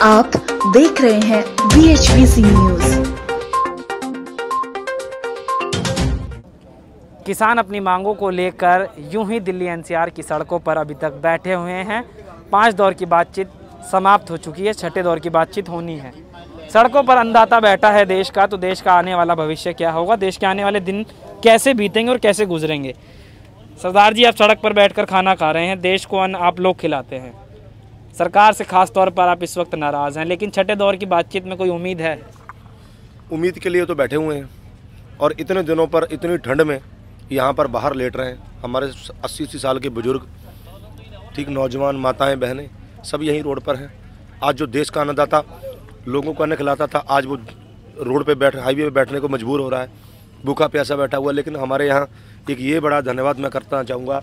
आप देख रहे हैं BHVC न्यूज। किसान अपनी मांगों को लेकर यूं ही दिल्ली NCR की सड़कों पर अभी तक बैठे हुए हैं। 5 दौर की बातचीत समाप्त हो चुकी है, 6ठे दौर की बातचीत होनी है। सड़कों पर अन्नदाता बैठा है देश का, तो देश का आने वाला भविष्य क्या होगा, देश के आने वाले दिन कैसे बीतेंगे और कैसे गुजरेंगे। सरदार जी, आप सड़क पर बैठकर खाना खा रहे हैं, देश को अन्न आप लोग खिलाते हैं। सरकार से खास तौर पर आप इस वक्त नाराज़ हैं, लेकिन 6ठे दौर की बातचीत में कोई उम्मीद है? उम्मीद के लिए तो बैठे हुए हैं, और इतने दिनों पर इतनी ठंड में यहाँ पर बाहर लेट रहे हैं। हमारे 80-80 साल के बुजुर्ग, ठीक, नौजवान, माताएं, बहनें, सब यहीं रोड पर हैं। आज जो देश का अन्नदाता लोगों को अन्न खिलाता था, आज वो रोड पे हाईवे पे बैठने को मजबूर हो रहा है, भूखा प्यासा बैठा हुआ। लेकिन हमारे यहाँ एक ये बड़ा धन्यवाद मैं करना चाहूँगा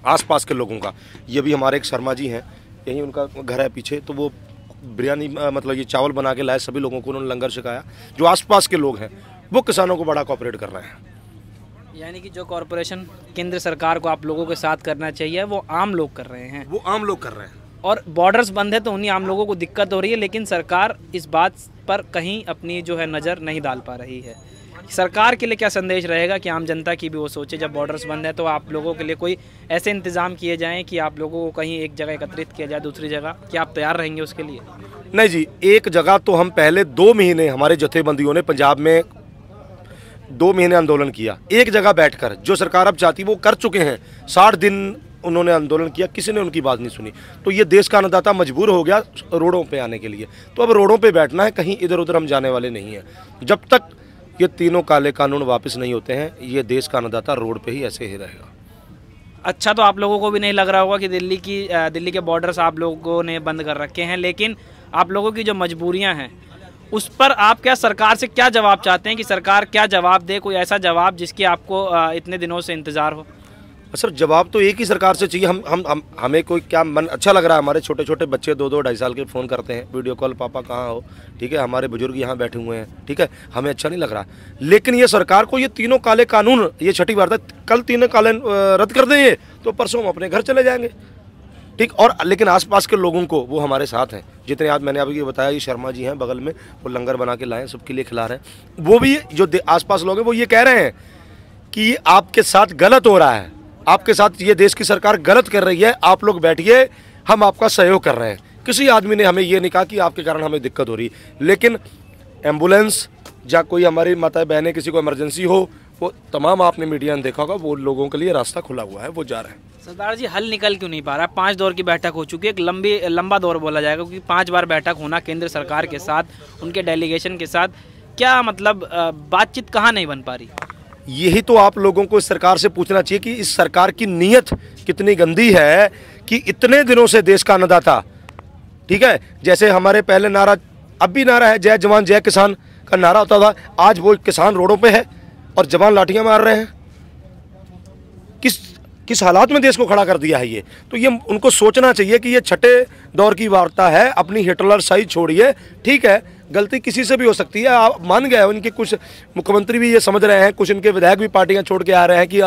आसपास के लोगों का। ये भी हमारे एक शर्मा जी हैं, यहीं उनका घर है पीछे, तो वो बिरयानी मतलब ये चावल बना के लाए, सभी लोगों को उन्होंने लंगर सिखाया। जो आसपास के लोग हैं वो किसानों को बड़ा कोऑपरेट कर रहे हैं। यानी कि जो कॉरपोरेशन केंद्र सरकार को आप लोगों के साथ करना चाहिए वो आम लोग कर रहे हैं, वो आम लोग कर रहे हैं। और बॉर्डर्स बंद है तो उन्हीं आम लोगों को दिक्कत हो रही है, लेकिन सरकार इस बात पर कहीं अपनी जो है नज़र नहीं डाल पा रही है। सरकार के लिए क्या संदेश रहेगा कि आम जनता की भी वो सोचे, जब बॉर्डर्स बंद है तो आप लोगों के लिए कोई ऐसे इंतज़ाम किए जाएं कि आप लोगों को कहीं एक जगह एकत्रित किया जाए दूसरी जगह, क्या आप तैयार रहेंगे उसके लिए? नहीं जी, एक जगह तो हम पहले 2 महीने हमारे जथेबंदियों ने पंजाब में 2 महीने आंदोलन किया, एक जगह बैठकर। जो सरकार अब चाहती वो कर चुके हैं। 60 दिन उन्होंने आंदोलन किया, किसी ने उनकी बात नहीं सुनी। तो ये देश का अन्नदाता मजबूर हो गया रोडों पे आने के लिए। तो अब रोडों पे बैठना है, कहीं इधर उधर हम जाने वाले नहीं हैं। जब तक ये तीनों काले कानून वापस नहीं होते हैं, ये देश का अन्नदाता रोड पे ही ऐसे ही रहेगा। अच्छा, तो आप लोगों को भी नहीं लग रहा होगा कि दिल्ली के बॉर्डर्स आप लोगों ने बंद कर रखे हैं, लेकिन आप लोगों की जो मजबूरियां हैं उस पर आप क्या सरकार से क्या जवाब चाहते हैं कि सरकार क्या जवाब दे, कोई ऐसा जवाब जिसकी आपको इतने दिनों से इंतज़ार हो? सर, जवाब तो एक ही सरकार से चाहिए। हमें कोई क्या मन अच्छा लग रहा है। हमारे छोटे छोटे बच्चे 2-2, 2.5 साल के फ़ोन करते हैं, वीडियो कॉल, पापा कहाँ हो, ठीक है। हमारे बुजुर्ग यहाँ बैठे हुए हैं, ठीक है। हमें अच्छा नहीं लग रहा, लेकिन ये सरकार को ये तीनों काले कानून, ये 6ठी बार तक, कल तीनों काले रद्द कर दें ये, तो परसों हम अपने घर चले जाएंगे, ठीक। और लेकिन आसपास के लोगों को वो हमारे साथ हैं। जितने आज मैंने अभी ये बताया, ये शर्मा जी हैं बगल में, वो लंगर बना के लाए, सबके लिए खिला रहे हैं। वो भी जो आसपास लोग हैं वो ये कह रहे हैं कि आपके साथ गलत हो रहा है, आपके साथ ये देश की सरकार गलत कर रही है, आप लोग बैठिए, हम आपका सहयोग कर रहे हैं। किसी आदमी ने हमें ये नहीं कहा कि आपके कारण हमें दिक्कत हो रही, लेकिन एम्बुलेंस या कोई हमारी माता बहनें किसी को इमरजेंसी हो, वो तमाम आपने मीडिया में देखा होगा, वो लोगों के लिए रास्ता खुला हुआ है, वो जा रहे हैं। सरदार जी, हल निकल क्यों नहीं पा रहा है? 5 दौर की बैठक हो चुकी है, एक लंबा दौर बोला जाएगा, क्योंकि 5 बार बैठक होना केंद्र सरकार के साथ, उनके डेलीगेशन के साथ, क्या मतलब बातचीत कहाँ नहीं बन पा रही? यही तो आप लोगों को इस सरकार से पूछना चाहिए कि इस सरकार की नीयत कितनी गंदी है कि इतने दिनों से देश का अन्नदाता, ठीक है, जैसे हमारे पहले नारा, अब भी नारा है, जय जवान जय किसान का नारा होता था, आज वो किसान रोडों पे है और जवान लाठियां मार रहे हैं। किस हालात में देश को खड़ा कर दिया है ये। तो ये उनको सोचना चाहिए कि ये 6ठे दौर की वार्ता है, अपनी हिटलर साइज छोड़िए, ठीक है। गलती किसी से भी हो सकती है, आप मान गए। उनके कुछ मुख्यमंत्री भी ये समझ रहे हैं, कुछ इनके विधायक भी पार्टियां छोड़ के आ रहे हैं कि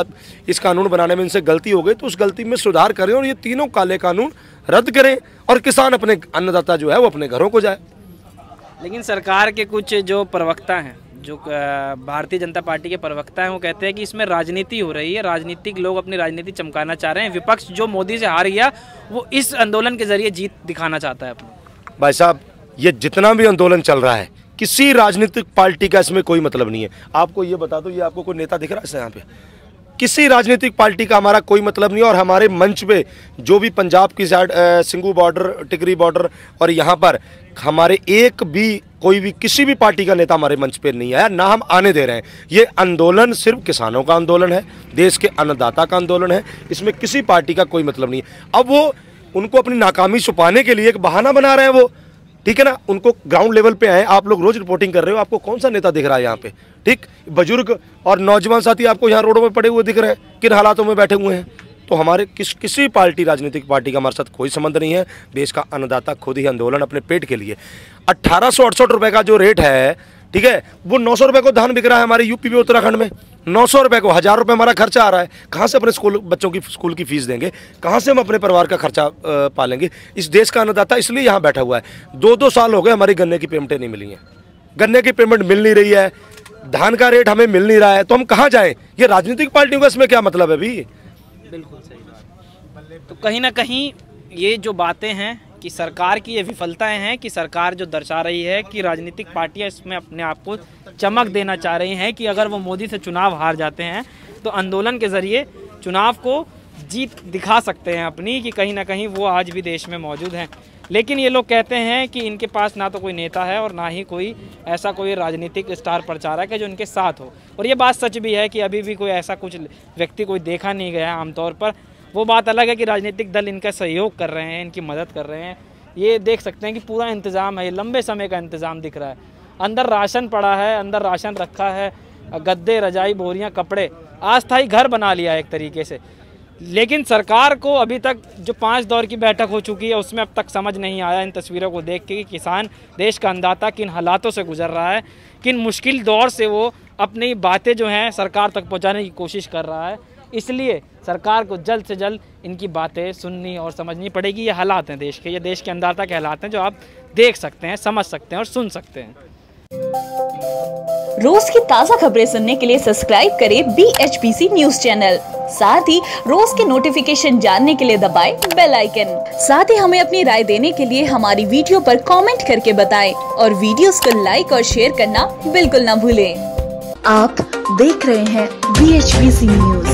इस कानून बनाने में इनसे गलती हो गई, तो उस गलती में सुधार करें और ये तीनों काले कानून रद्द करें, और किसान अपने अन्नदाता जो है वो अपने घरों को जाए। लेकिन सरकार के कुछ जो प्रवक्ता हैं, जो भारतीय जनता पार्टी के प्रवक्ता हैं, वो कहते हैं कि इसमें राजनीति हो रही है, राजनीतिक लोग अपनी राजनीति चमकाना चाह रहे हैं। विपक्ष जो मोदी से हार गया वो इस आंदोलन के जरिए जीत दिखाना चाहता है अपनी। भाई साहब, ये जितना भी आंदोलन चल रहा है, किसी राजनीतिक पार्टी का इसमें कोई मतलब नहीं है। आपको ये बता दो, ये आपको कोई नेता दिख रहा है यहाँ पे? किसी राजनीतिक पार्टी का हमारा कोई मतलब नहीं है। और हमारे मंच पे जो भी पंजाब की साइड, सिंघू बॉर्डर, टिकरी बॉर्डर, और यहाँ पर हमारे एक भी कोई भी किसी भी पार्टी का नेता हमारे मंच पे नहीं आया, ना हम आने दे रहे हैं। ये आंदोलन सिर्फ किसानों का आंदोलन है, देश के अन्नदाता का आंदोलन है, इसमें किसी पार्टी का कोई मतलब नहीं है। अब वो उनको अपनी नाकामी छुपाने के लिए एक बहाना बना रहे हैं वो, ठीक है ना। उनको ग्राउंड लेवल पे आए, आप लोग रोज रिपोर्टिंग कर रहे हो, आपको कौन सा नेता दिख रहा है यहाँ पे, ठीक। बुजुर्ग और नौजवान साथी आपको यहाँ रोडों में पड़े हुए दिख रहे हैं, किन हालातों में बैठे हुए हैं। तो हमारे किसी पार्टी, राजनीतिक पार्टी का हमारे साथ कोई संबंध नहीं है। देश का अन्नदाता खुद ही आंदोलन अपने पेट के लिए 1868 रुपये का जो रेट है, ठीक है। वो 900 रुपये को धान बिक रहा है हमारे यूपी में, उत्तराखंड में 900 रुपये को, 1000 रुपये हमारा खर्चा आ रहा है। कहाँ से अपने बच्चों की स्कूल की फीस देंगे, कहाँ से हम अपने परिवार का खर्चा पालेंगे। इस देश का अन्नदाता इसलिए यहाँ बैठा हुआ है। 2-2 साल हो गए हमारी गन्ने की पेमेंटें नहीं मिली हैं, गन्ने की पेमेंट मिल नहीं रही है, धान का रेट हमें मिल नहीं रहा है, तो हम कहाँ जाएँ। ये राजनीतिक पार्टियों का इसमें क्या मतलब है भी। बिल्कुल सही बात। तो कहीं ना कहीं ये जो बातें हैं कि सरकार की ये विफलताएं हैं कि सरकार जो दर्शा रही है कि राजनीतिक पार्टियां इसमें अपने आप को चमक देना चाह रही हैं कि अगर वो मोदी से चुनाव हार जाते हैं तो आंदोलन के ज़रिए चुनाव को जीत दिखा सकते हैं अपनी, कि कहीं ना कहीं वो आज भी देश में मौजूद हैं। लेकिन ये लोग कहते हैं कि इनके पास ना तो कोई नेता है और ना ही कोई ऐसा कोई राजनीतिक स्टार प्रचारक है जो इनके साथ हो। और ये बात सच भी है कि अभी भी कोई ऐसा कुछ व्यक्ति कोई देखा नहीं गया है आमतौर पर। वो बात अलग है कि राजनीतिक दल इनका सहयोग कर रहे हैं, इनकी मदद कर रहे हैं। ये देख सकते हैं कि पूरा इंतज़ाम है, ये लंबे समय का इंतज़ाम दिख रहा है। अंदर राशन पड़ा है, अंदर राशन रखा है, गद्दे, रजाई, बोरियां, कपड़े, अस्थायी घर बना लिया है एक तरीके से। लेकिन सरकार को अभी तक जो 5 दौर की बैठक हो चुकी है उसमें अब तक समझ नहीं आया इन तस्वीरों को देख के कि किसान, देश का अन्नदाता किन हालातों से गुजर रहा है, किन मुश्किल दौर से वो अपनी बातें जो हैं सरकार तक पहुंचाने की कोशिश कर रहा है। इसलिए सरकार को जल्द से जल्द इनकी बातें सुननी और समझनी पड़ेगी। ये हालात हैं देश के, ये देश के अन्नदाता के हालात हैं जो आप देख सकते हैं, समझ सकते हैं और सुन सकते हैं। रोज की ताज़ा खबरें सुनने के लिए सब्सक्राइब करें BHPC न्यूज चैनल। साथ ही रोज के नोटिफिकेशन जानने के लिए दबाएं बेल आइकन। साथ ही हमें अपनी राय देने के लिए हमारी वीडियो पर कमेंट करके बताएं और वीडियोस को लाइक और शेयर करना बिल्कुल ना भूलें। आप देख रहे हैं BHPC न्यूज।